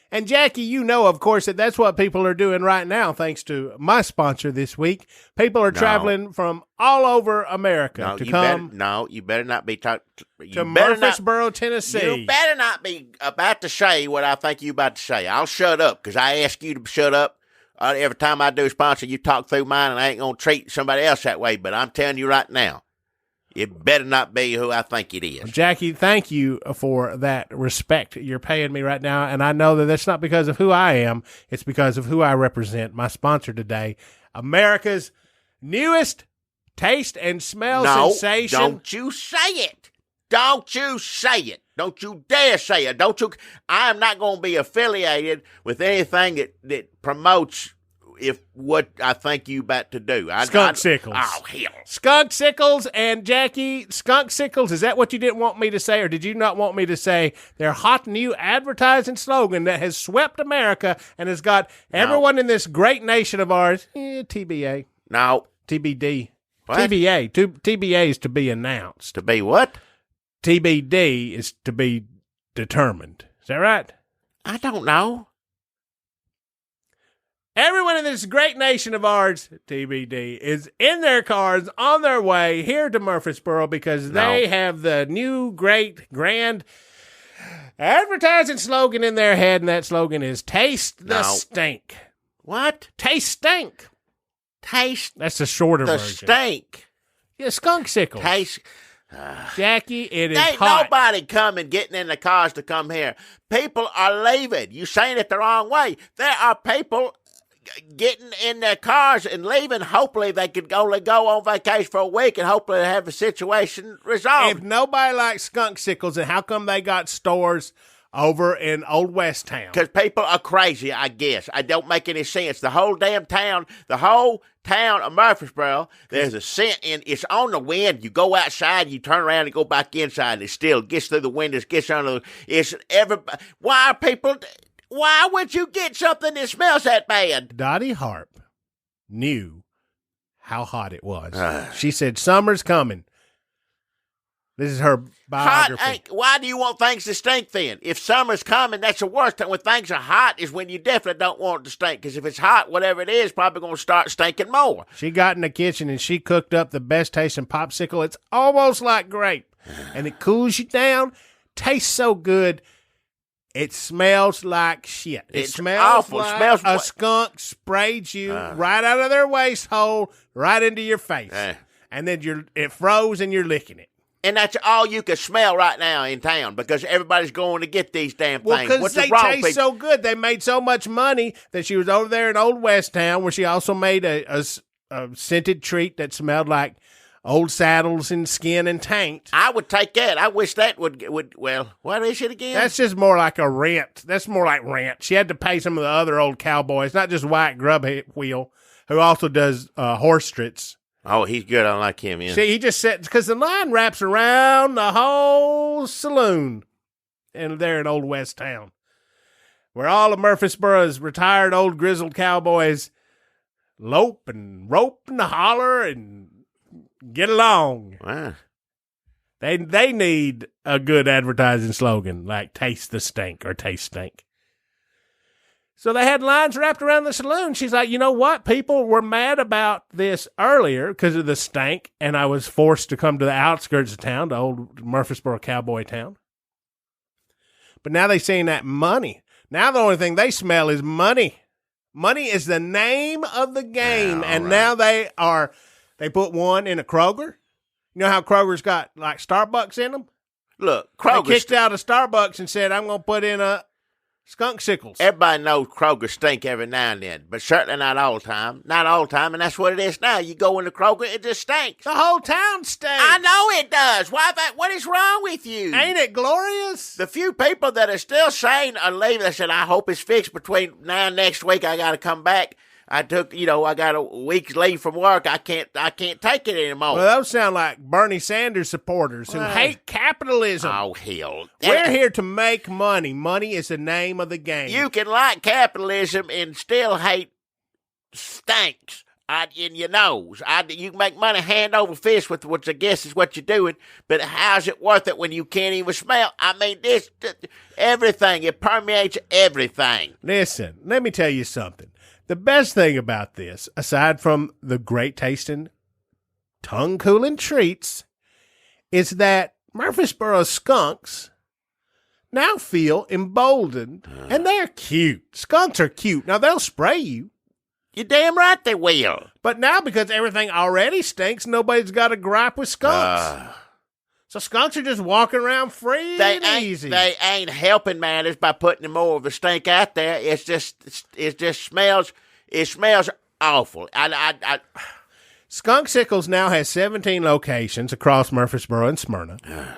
And Jackie, you know, of course, that that's what people are doing right now, thanks to my sponsor this week. People are traveling from all over America to come. You better not be talking to Murfreesboro, Tennessee. You better not be about to say what I think you about to say. I'll shut up because I ask you to shut up. Every time I do a sponsor, you talk through mine, and I ain't going to treat somebody else that way. But I'm telling you right now, it better not be who I think it is. Jackie, thank you for that respect you're paying me right now. And I know that that's not because of who I am. It's because of who I represent. My sponsor today, America's newest taste and smell sensation. Don't you say it. Don't you say it. Don't you dare say it. I am not going to be affiliated with anything that promotes what I think you about to do. Skunk Sickles. Oh, hell. Skunk Sickles and Jackie, Skunk Sickles, is that what you didn't want me to say, or did you not want me to say their hot new advertising slogan that has swept America and has got everyone in this great nation of ours, TBA. No. TBD. What? TBA. TBA is to be announced. To be what? TBD is to be determined. Is that right? I don't know. Everyone in this great nation of ours, TBD, is in their cars on their way here to Murfreesboro because they have the new great grand advertising slogan in their head, and that slogan is Taste the Stink. What? Taste Stink. Taste. That's the shorter the version. Stink. Yeah, Skunk Sickles. Taste. Jackie, it is ain't hot. Nobody coming, getting in the cars to come here. People are leaving. You saying it the wrong way. There are people getting in their cars and leaving. Hopefully they could only go on vacation for a week and hopefully have the situation resolved. If nobody likes Skunk Sickles, then how come they got stores over in Old West Town? Because people are crazy, I guess. I don't make any sense. The whole town of Murfreesboro, there's a scent in. It's on the wind. You go outside, you turn around and go back inside. It still gets through the windows, gets under. It's everybody. Why would you get something that smells that bad? Dottie Harp knew how hot it was. She said, "Summer's coming." This is her biography. Why do you want things to stink then? If summer's coming, that's the worst time. When things are hot is when you definitely don't want it to stink. Because if it's hot, whatever it is, probably going to start stinking more. She got in the kitchen and she cooked up the best tasting popsicle. It's almost like grape. And it cools you down. Tastes so good. It smells like shit. It smells awful. like It smells a skunk sprayed you right out of their waist hole, right into your face. And then it froze and you're licking it. And that's all you can smell right now in town because everybody's going to get these damn things. Well, because they taste so good. They made so much money that she was over there in Old West Town where she also made a scented treat that smelled like old saddles and skin and taint. I would take that. I wish that would well, what is it again? That's just more like a rent. That's more like rent. She had to pay some of the other old cowboys, not just White Grub Wheel, who also does horse trits. Oh, he's good. I like him, yeah. See, he just said, because the line wraps around the whole saloon and there in Old West Town, where all of Murfreesboro's retired old grizzled cowboys lope and rope and holler and get along. Wow. They need a good advertising slogan like Taste the Stink or Taste Stink. So they had lines wrapped around the saloon. She's like, you know what? People were mad about this earlier because of the stank, and I was forced to come to the outskirts of town, to old Murfreesboro cowboy town. But now they saying that money. Now the only thing they smell is money. Money is the name of the game, and now they put one in a Kroger. You know how Kroger's got like Starbucks in them? Look, Kroger They kicked out of Starbucks and said, I'm going to put in a Skunk Sickles. Everybody knows Kroger stink every now and then, but certainly not all the time. Not all the time, and that's what it is now. You go into Kroger, it just stinks. The whole town stinks. I know it does. What is wrong with you? Ain't it glorious? The few people that are still sane are leaving. They said, I hope it's fixed between now and next week. I got to come back. I got a week's leave from work. I can't take it anymore. Well, those sound like Bernie Sanders supporters who hate capitalism. Oh, hell. We're here to make money. Money is the name of the game. You can like capitalism and still hate stinks. in your nose. You can make money hand over fist with which I guess is what you're doing, but how's it worth it when you can't even smell? I mean, everything, it permeates everything. Listen, let me tell you something. The best thing about this, aside from the great tasting, tongue-cooling treats, is that Murfreesboro skunks now feel emboldened, and they're cute. Skunks are cute. Now, they'll spray you. You're damn right they will. But now, because everything already stinks, nobody's got a gripe with skunks. So skunks are just walking around free and easy. They ain't helping matters by putting more of the stink out there. It just smells. It smells awful. Skunk Sickles now has 17 locations across Murfreesboro and Smyrna.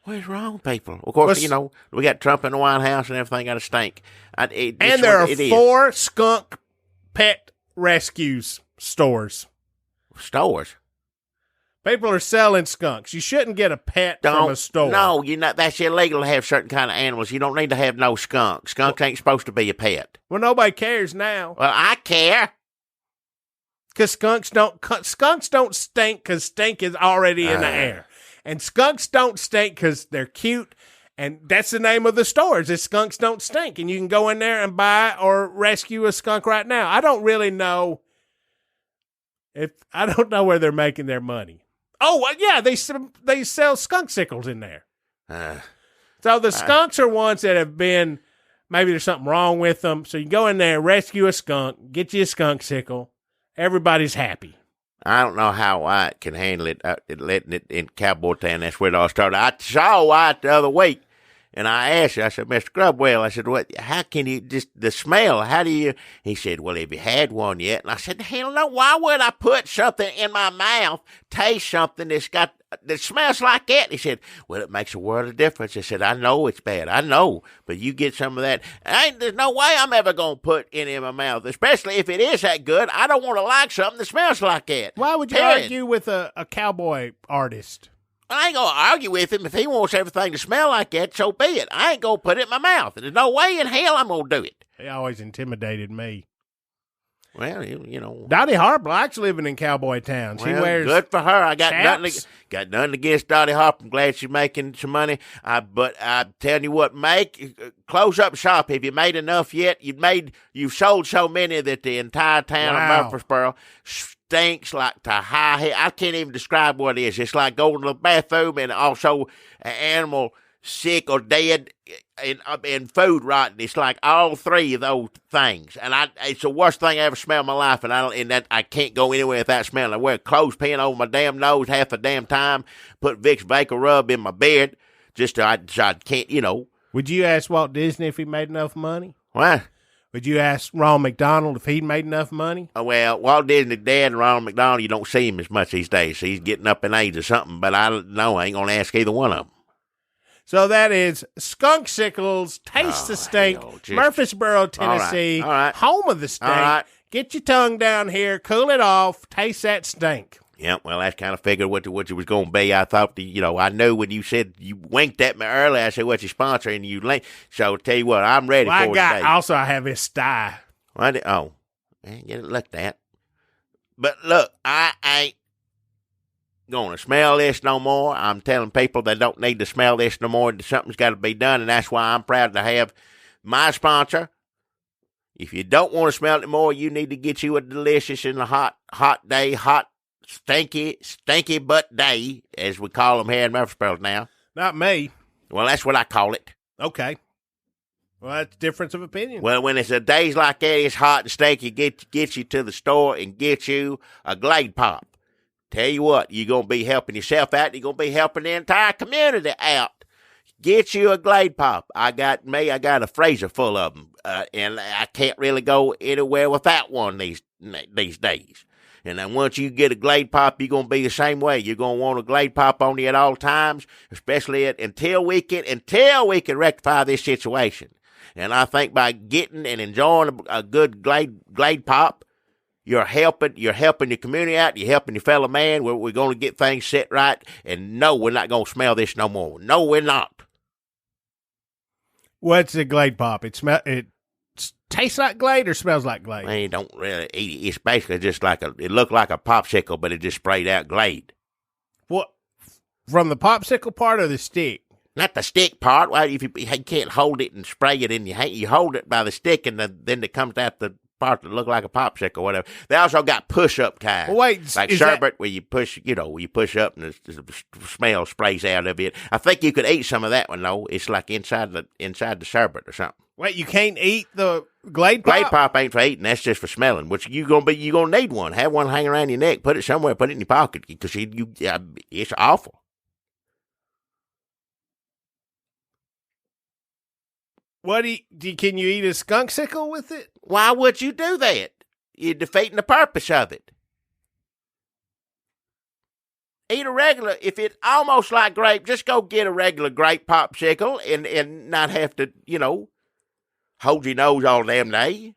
What's wrong, people? Of course, we got Trump in the White House and everything got to stink. And there are 4 skunk pet rescues stores. Stores? People are selling skunks. You shouldn't get a pet from a store. No, that's illegal to have certain kind of animals. You don't need to have no skunk. Skunk ain't supposed to be a pet. Well, nobody cares now. Well, I care. Because skunks don't stink because stink is already in the air. And skunks don't stink because they're cute. And that's the name of the stores, is Skunks Don't Stink. And you can go in there and buy or rescue a skunk right now. I don't really know I don't know where they're making their money. Oh, well, yeah, they sell skunk sickles in there. So the skunks are ones that have been, maybe there's something wrong with them. So you go in there, rescue a skunk, get you a skunk sickle. Everybody's happy. I don't know how Wyatt can handle it, letting it in Cowboy Town. That's where it all started. I saw Wyatt the other week, and I asked him, I said, Mr. Grubwell, I said, how can you, just the smell, how do you, he said, well, have you had one yet? And I said, hell no, why would I put something in my mouth, taste something that smells like that? He said, well, it makes a world of difference. I said, I know it's bad. I know, but you get some of that. There's no way I'm ever going to put any in my mouth, especially if it is that good. I don't want to like something that smells like that. Why would you argue with a cowboy artist? I ain't going to argue with him. If he wants everything to smell like that, so be it. I ain't going to put it in my mouth. There's no way in hell I'm going to do it. He always intimidated me. Well, Dottie Harper likes living in Cowboy Town. She wears good for her. I got chaps. nothing against Dottie Harper. I'm glad she's making some money. But I'm telling you what, close up shop. Have you made enough yet? You've sold so many that the entire town of Murfreesboro stinks like to high head. I can't even describe what it is. It's like going to the bathroom and also an animal sick or dead and food rotten. It's like all three of those things. And it's the worst thing I ever smelled in my life. And I can't go anywhere without smelling. I wear a clothespin over my damn nose half the damn time, put Vicks Vapor Rub in my beard, just so I can't, Would you ask Walt Disney if he made enough money? What? Would you ask Ronald McDonald if he'd made enough money? Well, Walt Disney's dad and Ronald McDonald, you don't see him as much these days. He's getting up in age or something, but I ain't going to ask either one of them. So that is Skunk Sickles, Taste the Stink, Murfreesboro, Tennessee, all right. Home of the stink. Right. Get your tongue down here, cool it off, taste that stink. Yeah, well, that's kind of figured what it was going to be. I thought, I knew when you said, you winked at me earlier, I said, what's your sponsor? And you linked. So, tell you what, I'm ready for it today. Also, I have his sty. Man, get it looked at. But look, I ain't going to smell this no more. I'm telling people they don't need to smell this no more. Something's got to be done, and that's why I'm proud to have my sponsor. If you don't want to smell it more, you need to get you a delicious and a hot day, stinky butt day, as we call them here in Murfreesboro now. Not me. Well, that's what I call it. Okay. Well, that's difference of opinion. Well, when it's a days like that, it's hot and stinky, get you to the store and get you a Glade Pop. Tell you what, you're going to be helping yourself out, and you're going to be helping the entire community out. Get you a Glade Pop. I got a freezer full of them, and I can't really go anywhere without one these days. And then once you get a Glade Pop, you're going to be the same way. You're going to want a Glade Pop on you at all times, especially until we can rectify this situation. And I think by getting and enjoying a good Glade Pop, you're helping your community out. You're helping your fellow man. We're going to get things set right. And no, we're not going to smell this no more. No, we're not. What's a Glade Pop? tastes like Glade or smells like Glade? Man, you don't really eat it. It's basically just it looked like a popsicle, but it just sprayed out Glade. What? From the popsicle part or the stick? Not the stick part. Well, if you can't hold it and spray it in your hand, you hold it by the stick, and then it comes out the part that look like a popsicle or whatever. They also got push-up kind. Well, wait, like sherbet where you push, where you push up and the smell sprays out of it. I think you could eat some of that one though. It's like inside the sherbet or something. Wait, you can't eat the Glade Pop? Glade Pop ain't for eating. That's just for smelling. Which you gonna need one. Have one hang around your neck. Put it somewhere. Put it in your pocket because it's awful. Can you eat a skunk sickle with it? Why would you do that? You're defeating the purpose of it. Eat a regular, if it's almost like grape, just go get a regular grape popsicle and not have to, hold your nose all damn day.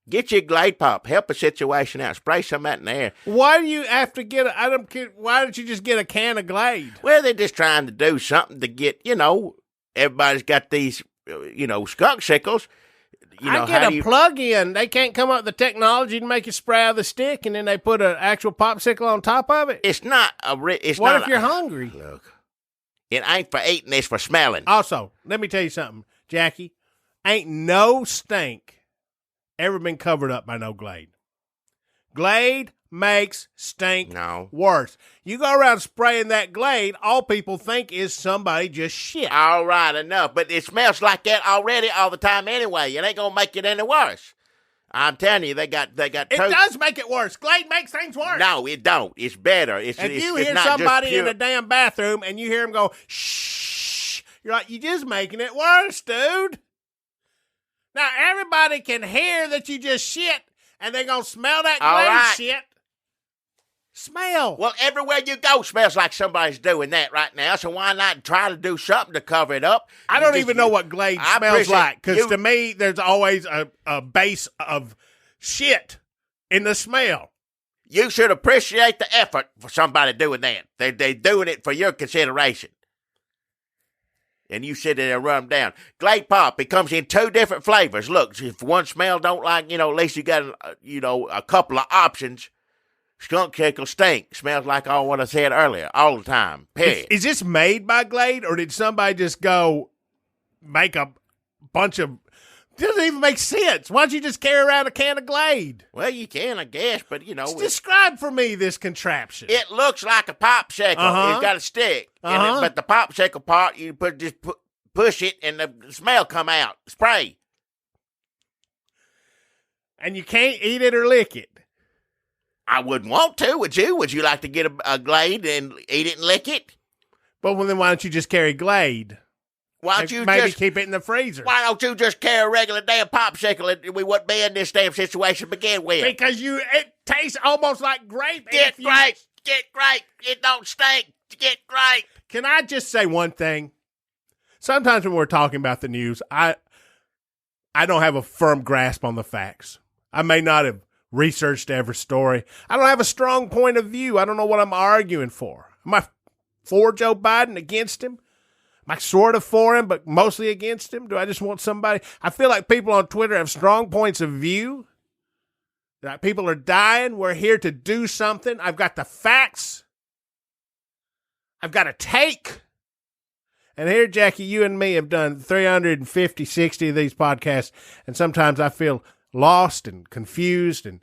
Get your Glade Pop. Help a situation out. Spray some out in the air. Why do you have to get why don't you just get a can of Glade? Well, they're just trying to do something to get, everybody's got these, skunk sickles. I get a plug-in. They can't come up with the technology to make it spray out of the stick, and then they put an actual popsicle on top of it? It's not What if you're hungry? Look, it ain't for eating. It's for smelling. Also, let me tell you something, Jackie. Ain't no stink ever been covered up by no Glade. Glade makes stink worse. You go around spraying that Glade, all people think is somebody just shit. All right, enough. But it smells like that already all the time anyway. It ain't gonna make it any worse. I'm telling you, they got. It does make it worse. Glade makes things worse. No, it don't. It's better. If you hear somebody in a damn bathroom and you hear them go shh, you're like, you're just making it worse, dude. Now everybody can hear that you just shit, and they're gonna smell that Glade shit. Smell. Well, everywhere you go smells like somebody's doing that right now, so why not try to do something to cover it up? I don't even know what Glade smells like, because to me, there's always a base of shit in the smell. You should appreciate the effort for somebody doing that. They're doing it for your consideration. And you sit there and run them down. Glade Pop, it comes in 2 different flavors. Look, if one smell don't like, at least you got, a couple of options. Skunk sickle stink. Smells like all what I said earlier, all the time. Period. Is this made by Glade, or did somebody just go make a bunch of... It doesn't even make sense. Why don't you just carry around a can of Glade? Well, you can, I guess, but, Describe for me this contraption. It looks like a popsicle. It's got a stick. But the popsicle part, you push it, and the smell come out. Spray. And you can't eat it or lick it. I wouldn't want to, would you? Would you like to get a Glade and eat it and lick it? But then why don't you just carry Glade? Why don't you maybe keep it in the freezer? Why don't you just carry a regular damn popsicle and we wouldn't be in this damn situation to begin with? Because it tastes almost like grape. Get grape. It don't stink. Get grape. Can I just say one thing? Sometimes when we're talking about the news, I don't have a firm grasp on the facts. I may not have researched every story. I don't have a strong point of view. I don't know what I'm arguing for. Am I for Joe Biden, against him? Am I sort of for him, but mostly against him? Do I just want somebody? I feel like people on Twitter have strong points of view. That people are dying. We're here to do something. I've got the facts. I've got a take. And here, Jackie, you and me have done 350, 60 of these podcasts, and sometimes I feel lost and confused and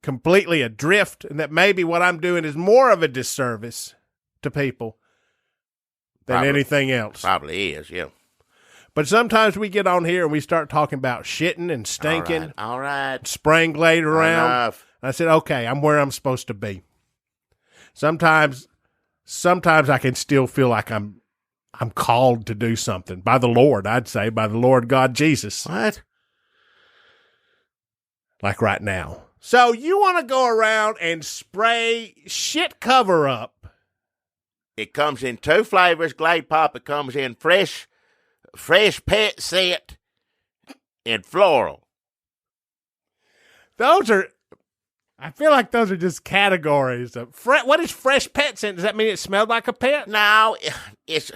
completely adrift, and that maybe what I'm doing is more of a disservice to people than anything else. Probably is, yeah. But sometimes we get on here and we start talking about shitting and stinking. All right. Spraying Glade around. Enough. I said, okay, I'm where I'm supposed to be. Sometimes I can still feel like I'm called to do something by the Lord, I'd say, by the Lord God Jesus. What? Like right now. So you want to go around and spray shit cover up. It comes in 2 flavors, Glade Pop. It comes in fresh pet scent and floral. I feel like those are just categories. What is fresh pet scent? Does that mean it smelled like a pet? No, it's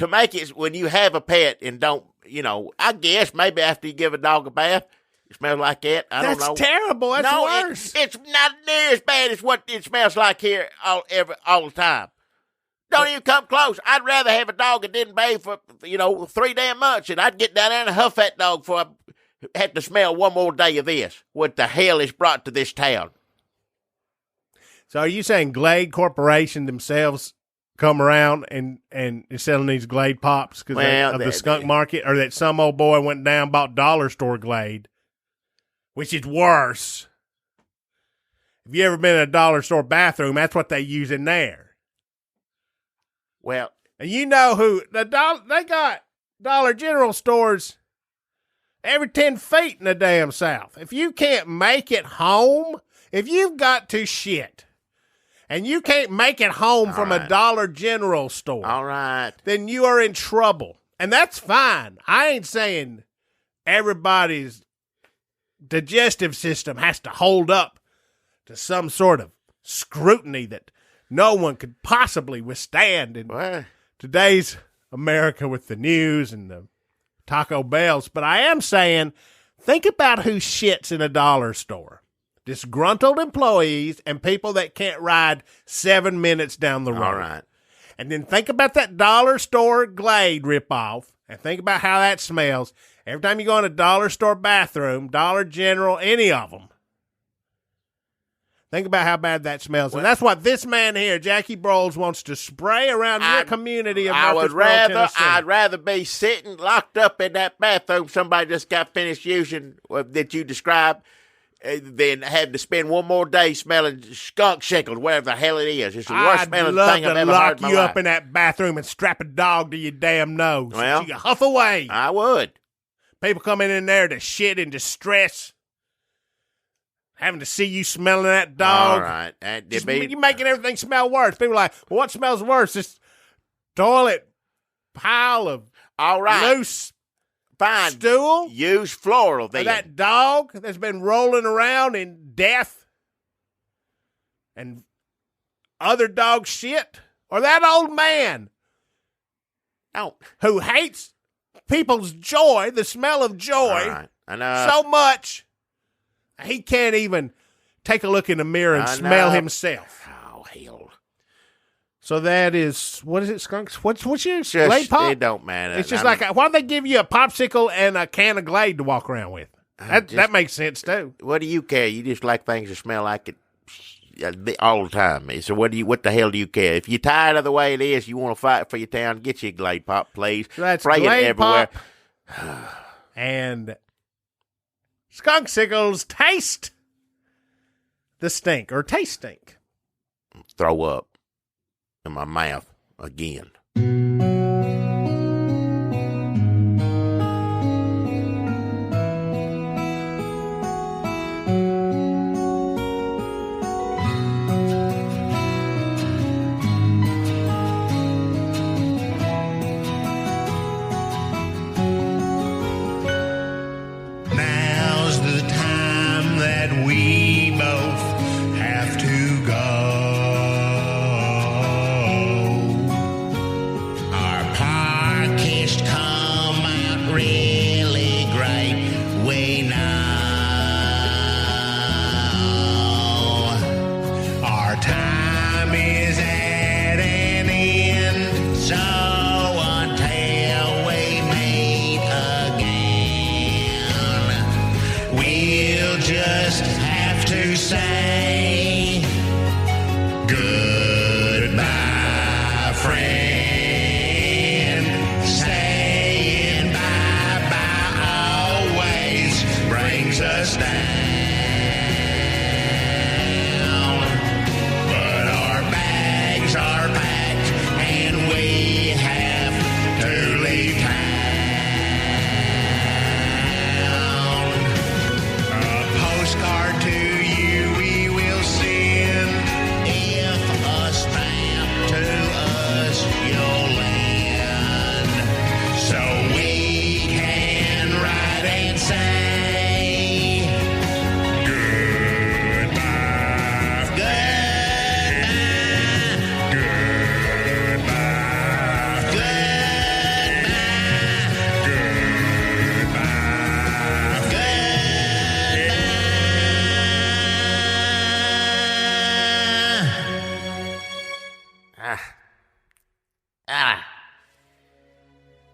to make it when you have a pet and don't, I guess maybe after you give a dog a bath, it smells like that. I don't know. That's terrible. That's worse. It's not near as bad as what it smells like here all the time. Don't even come close. I'd rather have a dog that didn't bathe for, 3 damn months, and I'd get down there and huff that dog before I have to smell one more day of this. What the hell is brought to this town? So are you saying Glade Corporation themselves come around and is selling these Glade pops because of the skunk market, or that some old boy went down and bought dollar store Glade, which is worse? If you ever been in a dollar store bathroom, that's what they use in there. Well, and you know who they got Dollar General stores every 10 feet in the damn South. If you can't make it home, if you've got to shit and you can't make it home from a Dollar General store, all right, then you are in trouble. And that's fine. I ain't saying everybody's digestive system has to hold up to some sort of scrutiny that no one could possibly withstand in today's America with the news and the Taco Bells. But I am saying, think about who shits in a dollar store. Disgruntled employees and people that can't ride 7 minutes down the road. All right. And then think about that dollar store Glade ripoff and think about how that smells. Every time you go in a dollar store bathroom, Dollar General, any of them, think about how bad that smells. And that's what this man here, Jackie Broles, wants to spray around your community of Murfreesboro, Tennessee. I'd rather be sitting locked up in that bathroom somebody just got finished using that you described than have to spend one more day smelling skunk shingles, whatever the hell it is. It's the worst smelling thing I've ever heard in my life. I'd love to lock you up in that bathroom and strap a dog to your damn nose. Well, so you huff away. I would. People coming in there to shit in distress. Having to see you smelling that dog. All right. You're making everything smell worse. People are like, well, what smells worse? This toilet pile of loose stool? Use floral then. Or that dog that's been rolling around in death and other dog shit? Or that old man who hates people's joy, the smell of joy, so much he can't even take a look in the mirror and smell himself. Oh, hell. So that is, what is it, skunks? What's your Glade pop? It don't matter. It's just why don't they give you a popsicle and a can of Glade to walk around with? That makes sense, too. What do you care? You just like things to smell like it all the time. So what the hell do you care? If you're tired of the way it is, you want to fight for your town, get you a Glade pop, please. So that's Spray Glade it everywhere. Pop and Skunksicles taste the stink, or taste stink. Throw up in my mouth again.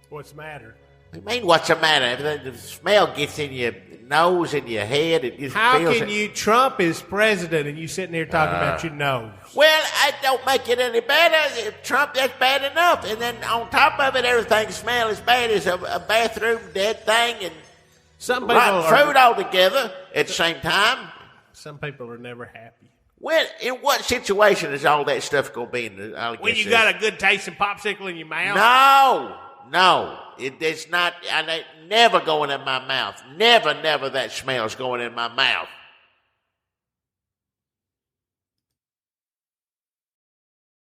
What's the matter? I mean, what's the matter? The smell gets in your nose and your head. How can you? Trump is president, and you sitting there talking about your nose. Well, I don't make it any better. If Trump, that's bad enough. And then on top of it, everything smells as bad as a bathroom dead thing and rotten food altogether at the same time. Some people are never happy. Well, in what situation is all that stuff going to be in? When you got a good tasting popsicle in your mouth? No. It's not. Never going in my mouth. Never that smell's going in my mouth.